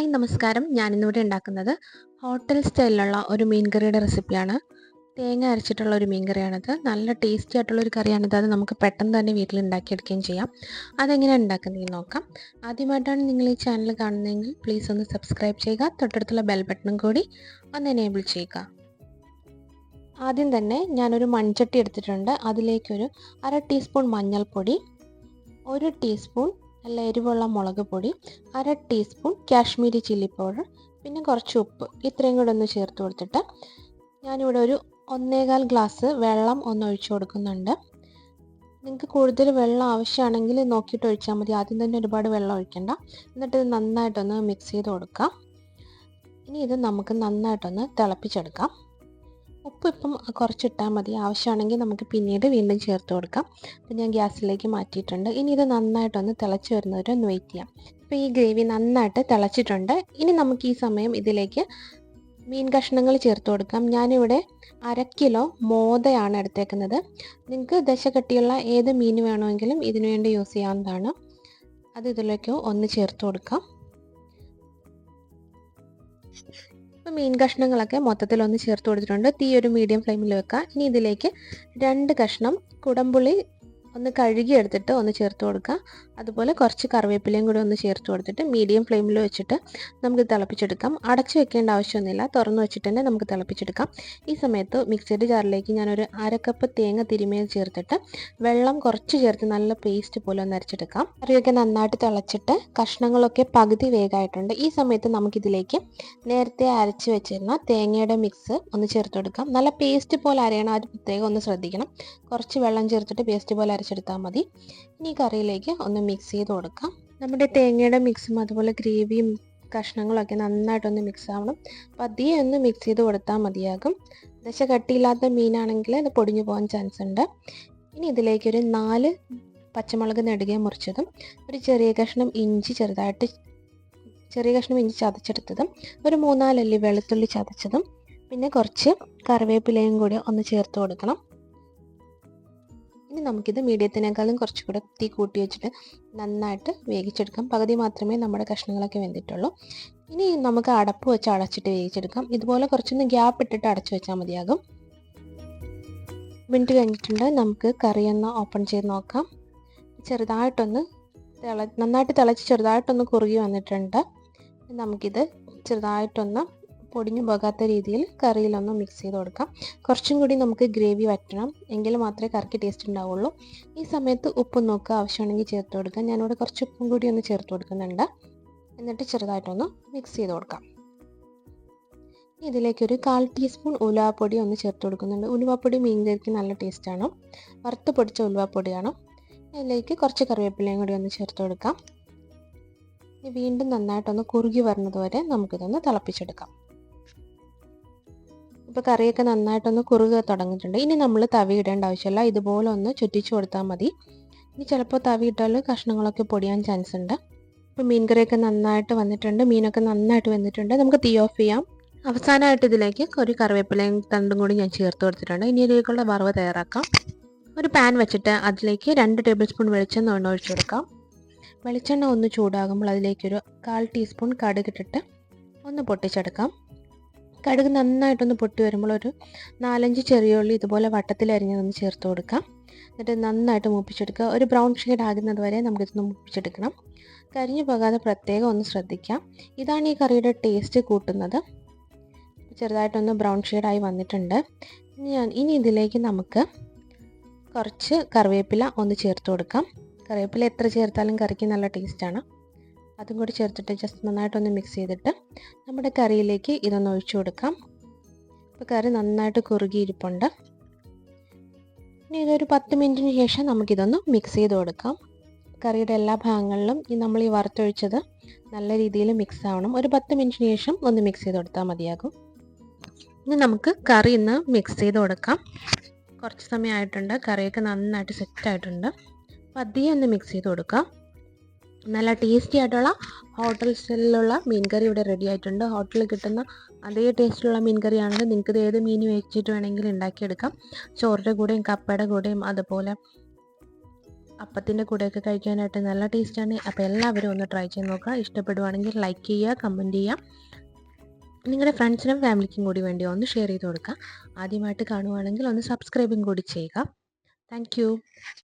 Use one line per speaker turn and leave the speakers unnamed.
Hi നമസ്കാരം. ഞാനിന്നിവിടെ ഉണ്ടാക്കുന്നത് ഹോട്ടൽ സ്റ്റൈലിലുള്ള ഒരു മീൻ കറിയുടെ റെസിപ്പിയാണ്. തേങ്ങ അരച്ചിട്ടുള്ള ഒരു മീൻ കറിയാണിത്. നല്ല ടേസ്റ്റി ആയിട്ടുള്ളൊരു കറിയാണിത്. അത് നമുക്ക് പെട്ടെന്ന് തന്നെ വീട്ടിൽ ഉണ്ടാക്കിയെടുക്കുകയും ചെയ്യാം. അതെങ്ങനെയാണ് ഉണ്ടാക്കുന്നതെന്ന് നോക്കാം. ആദ്യമായിട്ടാണ് നിങ്ങൾ ഈ ചാനൽ കാണുന്നതെങ്കിൽ പ്ലീസ് ഒന്ന് സബ്സ്ക്രൈബ് ചെയ്യുക. തൊട്ടടുത്തുള്ള ബെൽ ബട്ടണും കൂടി ഒന്ന് എനേബിൾ ചെയ്യുക. ആദ്യം തന്നെ ഞാനൊരു മൺചട്ടി എടുത്തിട്ടുണ്ട്. അതിലേക്കൊരു 1/2 ടീസ്പൂൺ മഞ്ഞൾപ്പൊടി, 1 ടീസ്പൂൺ നല്ല എരിവുള്ള മുളക് പൊടി, 1/2 ടീസ്പൂൺ കാശ്മീരി ചില്ലി പൗഡർ, പിന്നെ കുറച്ച് ഉപ്പ്, ഇത്രയും കൂടെ ഒന്ന് ചേർത്ത് കൊടുത്തിട്ട് ഞാനിവിടെ ഒരു 1.25 ഗ്ലാസ് വെള്ളം ഒന്ന് ഒഴിച്ചു കൊടുക്കുന്നുണ്ട്. നിങ്ങൾക്ക് കൂടുതൽ വെള്ളം ആവശ്യമാണെങ്കിൽ നോക്കിയിട്ട് ഒഴിച്ചാൽ മതി. ആദ്യം തന്നെ ഒരുപാട് വെള്ളം ഒഴിക്കണ്ട. എന്നിട്ട് ഇത് നന്നായിട്ടൊന്ന് മിക്സ് ചെയ്ത് കൊടുക്കാം. ഇനി ഇത് നമുക്ക് നന്നായിട്ടൊന്ന് തിളപ്പിച്ചെടുക്കാം. ഉപ്പ് ഇപ്പം കുറച്ചിട്ടാൽ മതി. ആവശ്യമാണെങ്കിൽ നമുക്ക് പിന്നീട് വീണ്ടും ചേർത്ത് കൊടുക്കാം. അപ്പം ഞാൻ ഗ്യാസിലേക്ക് മാറ്റിയിട്ടുണ്ട്. ഇനി ഇത് നന്നായിട്ടൊന്ന് തിളച്ച് വരുന്നവരെ ഒന്ന് വെയിറ്റ് ചെയ്യാം. ഇപ്പോൾ ഈ ഗ്രേവി നന്നായിട്ട് തിളച്ചിട്ടുണ്ട്. ഇനി നമുക്ക് ഈ സമയം ഇതിലേക്ക് മീൻ കഷ്ണങ്ങൾ ചേർത്ത് കൊടുക്കാം. ഞാനിവിടെ 1/2 കിലോ മോദയാണ് എടുത്തേക്കുന്നത്. നിങ്ങൾക്ക് ദശകട്ടിയുള്ള ഏത് മീൻ വേണമെങ്കിലും ഇതിനു വേണ്ടി യൂസ് ചെയ്യാവുന്നതാണ്. അത് ഇതിലേക്ക് ഒന്ന് ചേർത്ത് കൊടുക്കാം. ഇപ്പോൾ മീൻ കഷ്ണങ്ങളൊക്കെ മൊത്തത്തിലൊന്ന് ചേർത്ത് കൊടുത്തിട്ടുണ്ട്. തീ ഒരു മീഡിയം ഫ്ലെയിമിൽ വെക്കുക. ഇനി ഇതിലേക്ക് 2 കഷ്ണം കുടംപുളി ഒന്ന് കഴുകി എടുത്തിട്ട് ഒന്ന് ചേർത്ത് കൊടുക്കുക. അതുപോലെ കുറച്ച് കറിവേപ്പിലയും കൂടി ഒന്ന് ചേർത്ത് കൊടുത്തിട്ട് മീഡിയം ഫ്ലെയിമിൽ വെച്ചിട്ട് നമുക്ക് തിളപ്പിച്ചെടുക്കാം. അടച്ചു വെക്കേണ്ട ആവശ്യമൊന്നുമില്ല. തുറന്ന് വെച്ചിട്ട് തന്നെ നമുക്ക് തിളപ്പിച്ചെടുക്കാം. ഈ സമയത്ത് മിക്സഡ് ജാറിലേക്ക് ഞാനൊരു 1/2 കപ്പ് തേങ്ങ തിരുമിയത് ചേർത്തിട്ട് വെള്ളം കുറച്ച് ചേർത്ത് നല്ല പേസ്റ്റ് പോലെ ഒന്ന് അരച്ചെടുക്കാം. കറിയൊക്കെ നന്നായിട്ട് തിളച്ചിട്ട് കഷ്ണങ്ങളൊക്കെ പകുതി വേഗമായിട്ടുണ്ട്. ഈ സമയത്ത് നമുക്കിതിലേക്ക് നേരത്തെ അരച്ച് വെച്ചിരുന്ന തേങ്ങയുടെ മിക്സ് ഒന്ന് ചേർത്ത് കൊടുക്കാം. നല്ല പേസ്റ്റ് പോലെ അരയണം. അത് പ്രത്യേകം ഒന്ന് ശ്രദ്ധിക്കണം. കുറച്ച് വെള്ളം ചേർത്തിട്ട് പേസ്റ്റ് പോലെ അരച്ചെടുത്താൽ മതി. ഇനി കറിയിലേക്ക് ഒന്ന് മിക്സ് ചെയ്ത് കൊടുക്കാം. നമ്മുടെ തേങ്ങയുടെ മിക്സും അതുപോലെ ഗ്രേവിയും കഷ്ണങ്ങളൊക്കെ നന്നായിട്ടൊന്ന് മിക്സ് ആവണം. പതിയെ ഒന്ന് മിക്സ് ചെയ്ത് കൊടുത്താൽ മതിയാകും. ദശ കട്ടിയില്ലാത്ത മീനാണെങ്കിൽ അത് പൊടിഞ്ഞു പോകാൻ ചാൻസ് ഉണ്ട്. ഇനി ഇതിലേക്കൊരു 4 പച്ചമുളക് നെടുകെ മുറിച്ചതും, ഒരു ചെറിയ കഷ്ണം ഇഞ്ചി ചതച്ചെടുത്തതും, ഒരു 3-4 അല്ലി വെളുത്തുള്ളി ചതച്ചതും, പിന്നെ കുറച്ച് കറിവേപ്പിലയും കൂടി ഒന്ന് ചേർത്ത് കൊടുക്കണം. ഇനി നമുക്കിത് മീഡിയത്തിനേക്കാളും കുറച്ചുകൂടെ തീ കൂട്ടി വെച്ചിട്ട് നന്നായിട്ട് വേവിച്ചെടുക്കാം. പകുതി മാത്രമേ നമ്മുടെ കഷ്ണങ്ങളൊക്കെ വെന്തിട്ടുള്ളൂ. ഇനി നമുക്ക് അടപ്പ് വെച്ച് അടച്ചിട്ട് വേവിച്ചെടുക്കാം. ഇതുപോലെ കുറച്ചൊന്ന് ഗ്യാപ്പ് ഇട്ടിട്ട് അടച്ചു വെച്ചാൽ മതിയാകും. മിനിറ്റ് കഴിഞ്ഞിട്ടുണ്ട്. നമുക്ക് കറി ഒന്ന് ഓപ്പൺ ചെയ്ത് നോക്കാം. ചെറുതായിട്ടൊന്ന് നന്നായിട്ട് തിളച്ച് ചെറുതായിട്ടൊന്ന് കുറുകി വന്നിട്ടുണ്ട്. നമുക്കിത് ചെറുതായിട്ടൊന്ന് പൊടിഞ്ഞു പോകാത്ത രീതിയിൽ കറിയിലൊന്ന് മിക്സ് ചെയ്ത് കൊടുക്കാം. കുറച്ചും കൂടി നമുക്ക് ഗ്രേവി വറ്റണം. എങ്കിൽ മാത്രമേ കറിക്ക് ടേസ്റ്റ് ഉണ്ടാവുള്ളൂ. ഈ സമയത്ത് ഉപ്പ് നോക്കുക. ആവശ്യമാണെങ്കിൽ ചേർത്ത് കൊടുക്കാം. ഞാനിവിടെ കുറച്ച് ഉപ്പും കൂടി ഒന്ന് ചേർത്ത് കൊടുക്കുന്നുണ്ട്. എന്നിട്ട് ചെറുതായിട്ടൊന്ന് മിക്സ് ചെയ്ത് കൊടുക്കാം. ഇതിലേക്കൊരു 1/4 ടീസ്പൂൺ ഉലുവാപ്പൊടി ഒന്ന് ചേർത്ത് കൊടുക്കുന്നുണ്ട്. ഉലുവാപ്പൊടി മീൻ കറിക്ക് നല്ല ടേസ്റ്റാണ്. വറുത്ത് പൊടിച്ച ഉലുവാപ്പൊടിയാണ്. അതിലേക്ക് കുറച്ച് കറിവേപ്പിലയും കൂടി ഒന്ന് ചേർത്ത് കൊടുക്കാം. വീണ്ടും നന്നായിട്ടൊന്ന് കുറുകി വരുന്നത് വരെ നമുക്കിതൊന്ന് തിളപ്പിച്ചെടുക്കാം. ഇപ്പോൾ കറിയൊക്കെ നന്നായിട്ടൊന്ന് കുറുകി തുടങ്ങിയിട്ടുണ്ട്. ഇനി നമ്മൾ തവി ഇടേണ്ട ആവശ്യമില്ല. ഇതുപോലെ ഒന്ന് ചുറ്റിച്ചു കൊടുത്താൽ മതി. ഇനി ചിലപ്പോൾ തവി ഇട്ടാൽ കഷ്ണങ്ങളൊക്കെ പൊടിയാൻ ചാൻസ് ഉണ്ട്. ഇപ്പോൾ മീൻ കറിയൊക്കെ നന്നായിട്ട് വന്നിട്ടുണ്ട്. മീനൊക്കെ നന്നായിട്ട് വെന്തിട്ടുണ്ട്. നമുക്ക് തീ ഓഫ് ചെയ്യാം. അവസാനമായിട്ട് ഇതിലേക്ക് ഒരു കറിവേപ്പിലയും തണ്ടും കൂടി ഞാൻ ചേർത്ത് കൊടുത്തിട്ടുണ്ട്. ഇനി ഇതിലേക്കുള്ള വറവ് തയ്യാറാക്കാം. ഒരു പാൻ വെച്ചിട്ട് അതിലേക്ക് 2 ടേബിൾ സ്പൂൺ വെളിച്ചെണ്ണ ഒഴിച്ചു കൊടുക്കാം. വെളിച്ചെണ്ണ ഒന്ന് ചൂടാകുമ്പോൾ അതിലേക്കൊരു 1/4 ടീസ്പൂൺ കടുക് ഇട്ടിട്ട് ഒന്ന് പൊട്ടിച്ചെടുക്കാം. കടുക് നന്നായിട്ടൊന്ന് പൊട്ടി വരുമ്പോൾ ഒരു 4-5 ചെറിയ ഉള്ളി ഇതുപോലെ വട്ടത്തിൽ അരിഞ്ഞതൊന്ന് ചേർത്ത് കൊടുക്കാം. എന്നിട്ട് നന്നായിട്ട് മൂപ്പിച്ചെടുക്കുക. ഒരു ബ്രൗൺ ഷെയ്ഡ് ആകുന്നത് വരെ നമുക്കിതൊന്ന് മൂപ്പിച്ചെടുക്കണം. കരിഞ്ഞു പോകാതെ പ്രത്യേകം ഒന്ന് ശ്രദ്ധിക്കാം. ഇതാണ് ഈ കറിയുടെ ടേസ്റ്റ് കൂട്ടുന്നത്. ചെറുതായിട്ടൊന്ന് ബ്രൗൺ ഷെയ്ഡായി വന്നിട്ടുണ്ട്. ഇനി ഇതിലേക്ക് നമുക്ക് കുറച്ച് കറിവേപ്പില ഒന്ന് ചേർത്ത് കൊടുക്കാം. കറിവേപ്പില എത്ര ചേർത്താലും കറിക്ക് നല്ല ടേസ്റ്റാണ്. അതും കൂടി ചേർത്തിട്ട് ജസ്റ്റ് നന്നായിട്ടൊന്ന് മിക്സ് ചെയ്തിട്ട് നമ്മുടെ കറിയിലേക്ക് ഇതൊന്ന് ഒഴിച്ചു കൊടുക്കാം. ഇപ്പോൾ കറി നന്നായിട്ട് കുറുകിയിരിപ്പുണ്ട്. ഇനി ഇതൊരു 10 മിനിറ്റിന് ശേഷം നമുക്കിതൊന്ന് മിക്സ് ചെയ്ത് കൊടുക്കാം. കറിയുടെ എല്ലാ ഭാഗങ്ങളിലും നമ്മൾ ഈ വറുത്തൊഴിച്ചത് നല്ല രീതിയിൽ മിക്സ് ആവണം. ഒരു 10 മിനിറ്റിന് ശേഷം ഒന്ന് മിക്സ് ചെയ്ത് കൊടുത്താൽ മതിയാകും. ഇനി നമുക്ക് കറി ഒന്ന് മിക്സ് ചെയ്ത് കൊടുക്കാം. കുറച്ച് സമയമായിട്ടുണ്ട്. കറിയൊക്കെ നന്നായിട്ട് സെറ്റായിട്ടുണ്ട്. പതിയെ ഒന്ന് മിക്സ് ചെയ്ത് കൊടുക്കാം. നല്ല ടേസ്റ്റി ആയിട്ടുള്ള ഹോട്ടൽ സ്റ്റൈലിലുള്ള മീൻ കറി ഇവിടെ റെഡി ആയിട്ടുണ്ട്. ഹോട്ടലിൽ കിട്ടുന്ന അതേ ടേസ്റ്റിലുള്ള മീൻ കറിയാണെങ്കിൽ നിങ്ങൾക്ക് ഇത് ഏത് മീൻ വെച്ചിട്ട് വേണമെങ്കിലും ഉണ്ടാക്കിയെടുക്കാം. ചോറിൻ്റെ കൂടെയും കപ്പയുടെ കൂടെയും അതുപോലെ അപ്പത്തിൻ്റെ കൂടെയൊക്കെ കഴിക്കാനായിട്ട് നല്ല ടേസ്റ്റാണ്. അപ്പോൾ എല്ലാവരും ഒന്ന് ട്രൈ ചെയ്ത് നോക്കുക. ഇഷ്ടപ്പെടുവാണെങ്കിൽ ലൈക്ക് ചെയ്യുക, കമൻറ്റ് ചെയ്യുക. നിങ്ങളുടെ ഫ്രണ്ട്സിനും ഫാമിലിക്കും കൂടി വേണ്ടി ഒന്ന് ഷെയർ ചെയ്ത് കൊടുക്കുക. ആദ്യമായിട്ട് കാണുവാണെങ്കിൽ ഒന്ന് സബ്സ്ക്രൈബും കൂടി ചെയ്യുക. താങ്ക്